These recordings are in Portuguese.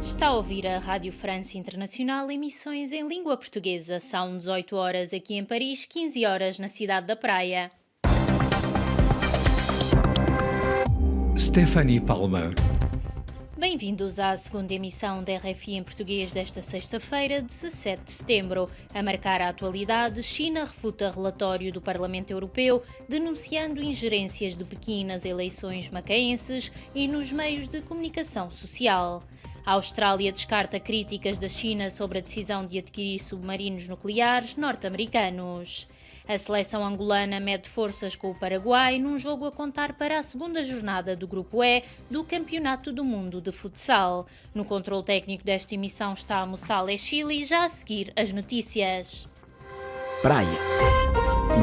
Está a ouvir a Rádio France Internacional, emissões em língua portuguesa. São 18 horas aqui em Paris, 15 horas na cidade da Praia. Stephanie Palma. Bem-vindos à segunda emissão da RFI em português desta sexta-feira, 17 de setembro. A marcar a atualidade, China refuta relatório do Parlamento Europeu denunciando ingerências de Pequim nas eleições macaenses e nos meios de comunicação social. A Austrália descarta críticas da China sobre a decisão de adquirir submarinos nucleares norte-americanos. A seleção angolana mede forças com o Paraguai num jogo a contar para a segunda jornada do Grupo E do Campeonato do Mundo de Futsal. No controle técnico desta emissão está a Moçala Chile, já a seguir as notícias. Praia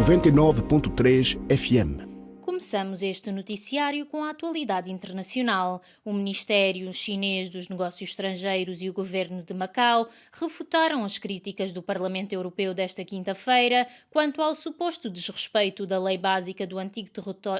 99.3 FM. Começamos este noticiário com a atualidade internacional. O Ministério Chinês dos Negócios Estrangeiros e o Governo de Macau refutaram as críticas do Parlamento Europeu desta quinta-feira quanto ao suposto desrespeito da Lei Básica do antigo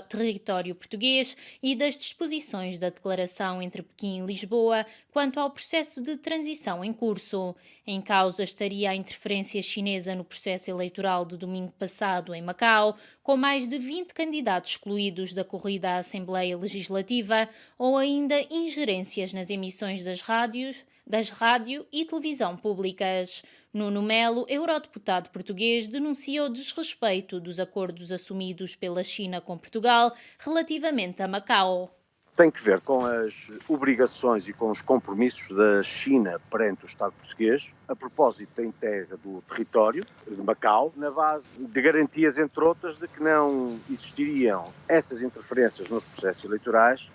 território português e das disposições da declaração entre Pequim e Lisboa quanto ao processo de transição em curso. Em causa estaria a interferência chinesa no processo eleitoral de domingo passado em Macau, com mais de 20 candidatos excluídos da corrida à Assembleia Legislativa, ou ainda ingerências nas emissões das rádio e televisão públicas. Nuno Melo, eurodeputado português, denunciou desrespeito dos acordos assumidos pela China com Portugal relativamente a Macau. Tem que ver com as obrigações e com os compromissos da China perante o Estado português, a propósito da entrega do território de Macau, na base de garantias, entre outras, de que não existiriam essas interferências nos processos eleitorais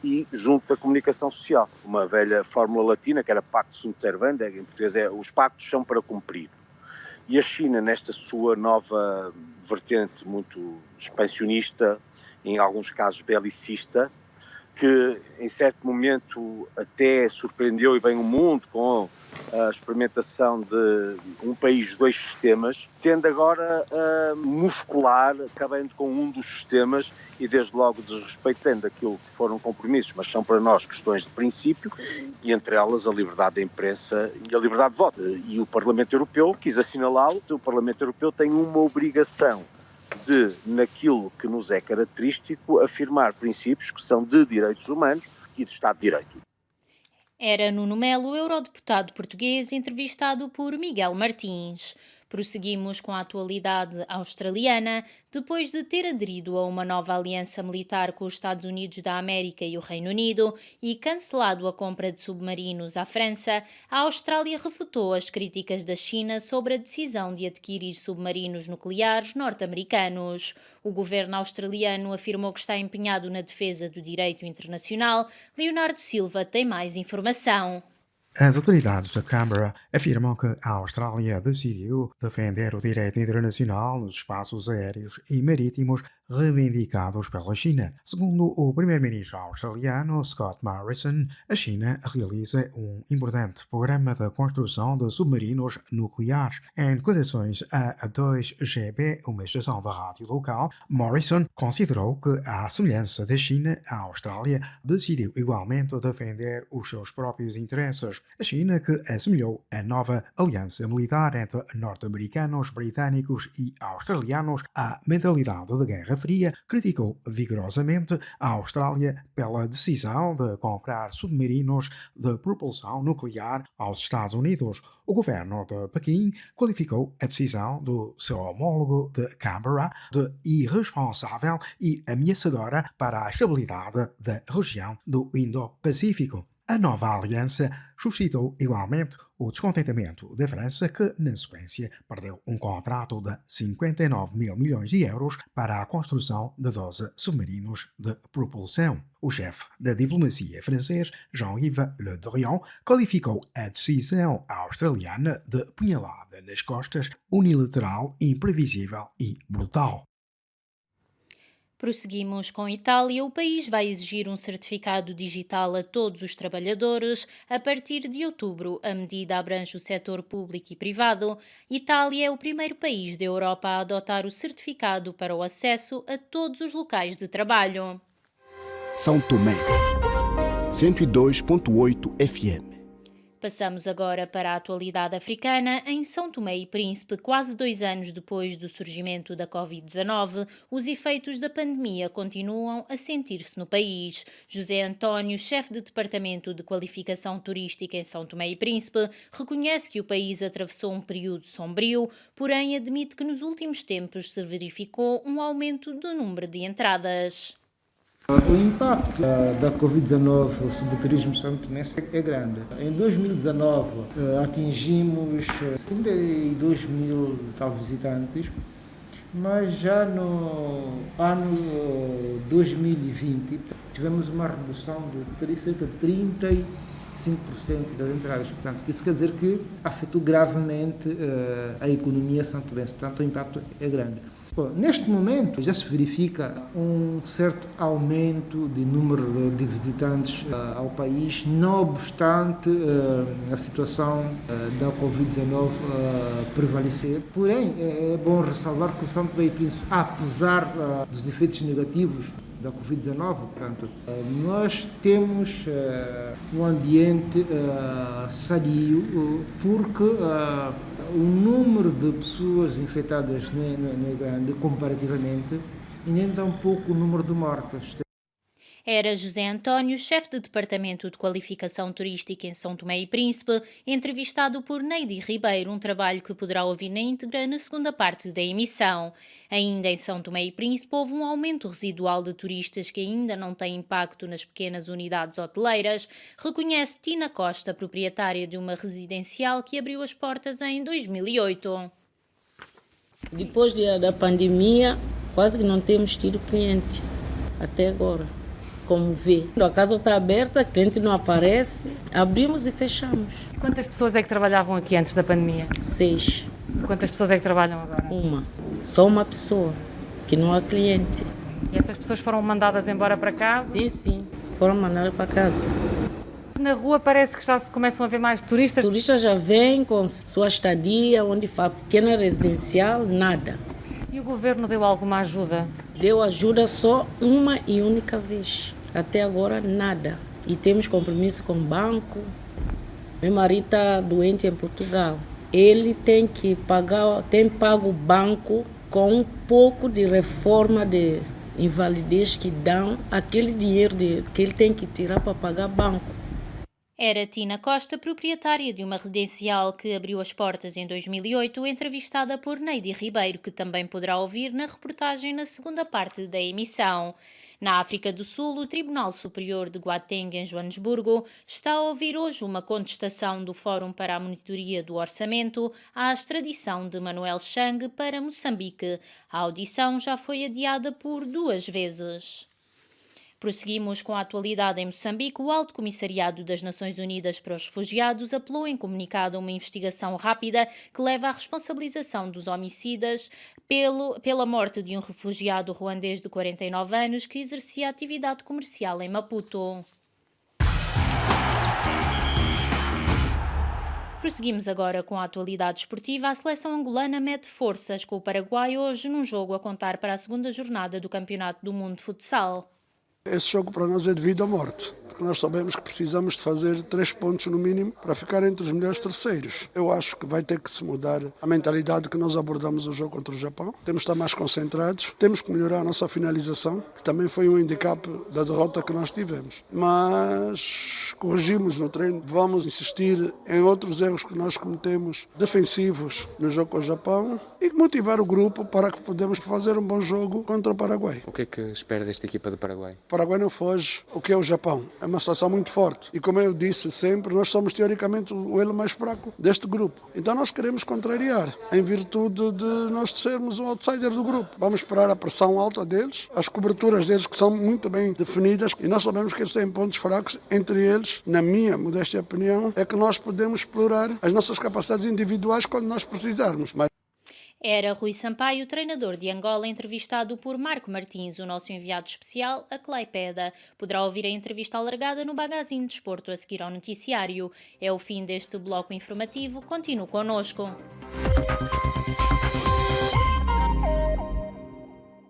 e junto da comunicação social. Uma velha fórmula latina, que era pacto sunt servanda, em português os pactos são para cumprir. E a China, nesta sua nova vertente muito expansionista, em alguns casos belicista, que em certo momento até surpreendeu e bem o mundo com a experimentação de um país, dois sistemas, tende agora a muscular, acabando com um dos sistemas e desde logo desrespeitando aquilo que foram compromissos, mas são para nós questões de princípio, e entre elas a liberdade da imprensa e a liberdade de voto. E o Parlamento Europeu quis assinalá-lo. O Parlamento Europeu tem uma obrigação de, naquilo que nos é característico, afirmar princípios que são de direitos humanos e de Estado de Direito. Era Nuno Melo, eurodeputado português, entrevistado por Miguel Martins. Prosseguimos com a atualidade australiana. Depois de ter aderido a uma nova aliança militar com os Estados Unidos da América e o Reino Unido e cancelado a compra de submarinos à França, a Austrália refutou as críticas da China sobre a decisão de adquirir submarinos nucleares norte-americanos. O governo australiano afirmou que está empenhado na defesa do direito internacional. Leonardo Silva tem mais informação. As autoridades de Canberra afirmam que a Austrália decidiu defender o direito internacional nos espaços aéreos e marítimos reivindicados pela China. Segundo o primeiro-ministro australiano Scott Morrison, a China realiza um importante programa de construção de submarinos nucleares. Em declarações a 2GB, uma estação da rádio local, Morrison considerou que, à semelhança da China, a Austrália decidiu igualmente defender os seus próprios interesses. A China, que assemelhou a nova aliança militar entre norte-americanos, britânicos e australianos à mentalidade de Guerra Fria, criticou vigorosamente a Austrália pela decisão de comprar submarinos de propulsão nuclear aos Estados Unidos. O governo de Pequim qualificou a decisão do seu homólogo de Canberra de irresponsável e ameaçadora para a estabilidade da região do Indo-Pacífico. A nova aliança suscitou igualmente o descontentamento da França, que, na sequência, perdeu um contrato de 59 mil milhões de euros para a construção de 12 submarinos de propulsão. O chefe da diplomacia francês, Jean-Yves Le Drian, qualificou a decisão australiana de punhalada nas costas, unilateral, imprevisível e brutal. Prosseguimos com a Itália. O país vai exigir um certificado digital a todos os trabalhadores a partir de outubro. A medida abrange o setor público e privado. Itália é o primeiro país da Europa a adotar o certificado para o acesso a todos os locais de trabalho. São Tomé, 102.8 FM. Passamos agora para a atualidade africana. Em São Tomé e Príncipe, quase 2 anos depois do surgimento da Covid-19, os efeitos da pandemia continuam a sentir-se no país. José António, chefe de Departamento de Qualificação Turística em São Tomé e Príncipe, reconhece que o país atravessou um período sombrio, porém admite que nos últimos tempos se verificou um aumento do número de entradas. O impacto da Covid-19 sobre o turismo santomense é grande. Em 2019 atingimos 72 mil visitantes, mas já no ano 2020 tivemos uma redução de cerca de 35% das entradas. Portanto, isso quer dizer que afetou gravemente a economia santomense. Portanto, o impacto é grande. Bom, neste momento já se verifica um certo aumento de número de visitantes ao país, não obstante a situação da Covid-19 prevalecer. Porém, é bom ressalvar que o São Tomé e Príncipe, apesar dos efeitos negativos da Covid-19, portanto, nós temos um ambiente sadio, porque o número de pessoas infectadas não é grande comparativamente, e nem tampouco o número de mortes. Era José António, chefe de Departamento de Qualificação Turística em São Tomé e Príncipe, entrevistado por Neide Ribeiro, um trabalho que poderá ouvir na íntegra na segunda parte da emissão. Ainda em São Tomé e Príncipe houve um aumento residual de turistas que ainda não tem impacto nas pequenas unidades hoteleiras, reconhece Tina Costa, proprietária de uma residencial que abriu as portas em 2008. Depois da pandemia, quase que não temos tido cliente até agora. Como vê, a casa está aberta, o cliente não aparece, abrimos e fechamos. Quantas pessoas é que trabalhavam aqui antes da pandemia? 6. Quantas pessoas é que trabalham agora? Só uma pessoa, que não há cliente. E essas pessoas foram mandadas embora para casa? Sim, foram mandadas para casa. Na rua parece que já se começam a ver mais turistas. Turistas já vêm com sua estadia, onde faz pequena residencial, nada. E o governo deu alguma ajuda? Deu ajuda só uma e única vez. Até agora, nada. E temos compromisso com o banco. Meu marido está doente em Portugal. Ele tem pago o banco com um pouco de reforma de invalidez que dão, aquele dinheiro que ele tem que tirar para pagar banco. Era Tina Costa, proprietária de uma residencial que abriu as portas em 2008, entrevistada por Neide Ribeiro, que também poderá ouvir na reportagem na segunda parte da emissão. Na África do Sul, o Tribunal Superior de Gauteng, em Joanesburgo, está a ouvir hoje uma contestação do Fórum para a Monitoria do Orçamento à extradição de Manuel Chang para Moçambique. A audição já foi adiada por 2 vezes. Prosseguimos com a atualidade em Moçambique. O Alto Comissariado das Nações Unidas para os Refugiados apelou em comunicado a uma investigação rápida que leva à responsabilização dos homicidas pela morte de um refugiado ruandês de 49 anos que exercia atividade comercial em Maputo. Prosseguimos agora com a atualidade esportiva. A seleção angolana mete forças com o Paraguai hoje num jogo a contar para a segunda jornada do Campeonato do Mundo de Futsal. Esse jogo para nós é de vida ou morte, porque nós sabemos que precisamos de fazer 3 pontos no mínimo para ficar entre os melhores terceiros. Eu acho que vai ter que se mudar a mentalidade que nós abordamos o jogo contra o Japão. Temos que estar mais concentrados, temos que melhorar a nossa finalização, que também foi um handicap da derrota que nós tivemos. Mas corrigimos no treino, vamos insistir em outros erros que nós cometemos defensivos no jogo com o Japão e motivar o grupo para que podemos fazer um bom jogo contra o Paraguai. O que é que espera desta equipa do Paraguai? O Paraguai não foge o que é o Japão. É uma situação muito forte. E como eu disse sempre, nós somos teoricamente o elo mais fraco deste grupo. Então nós queremos contrariar, em virtude de nós sermos o outsider do grupo. Vamos esperar a pressão alta deles, as coberturas deles que são muito bem definidas e nós sabemos que eles têm pontos fracos. Entre eles, na minha modesta opinião, é que nós podemos explorar as nossas capacidades individuais quando nós precisarmos. Era Rui Sampaio, treinador de Angola, entrevistado por Marco Martins, o nosso enviado especial a Claipeda. Poderá ouvir a entrevista alargada no Magazine de Desporto a seguir ao noticiário. É o fim deste bloco informativo. Continue connosco.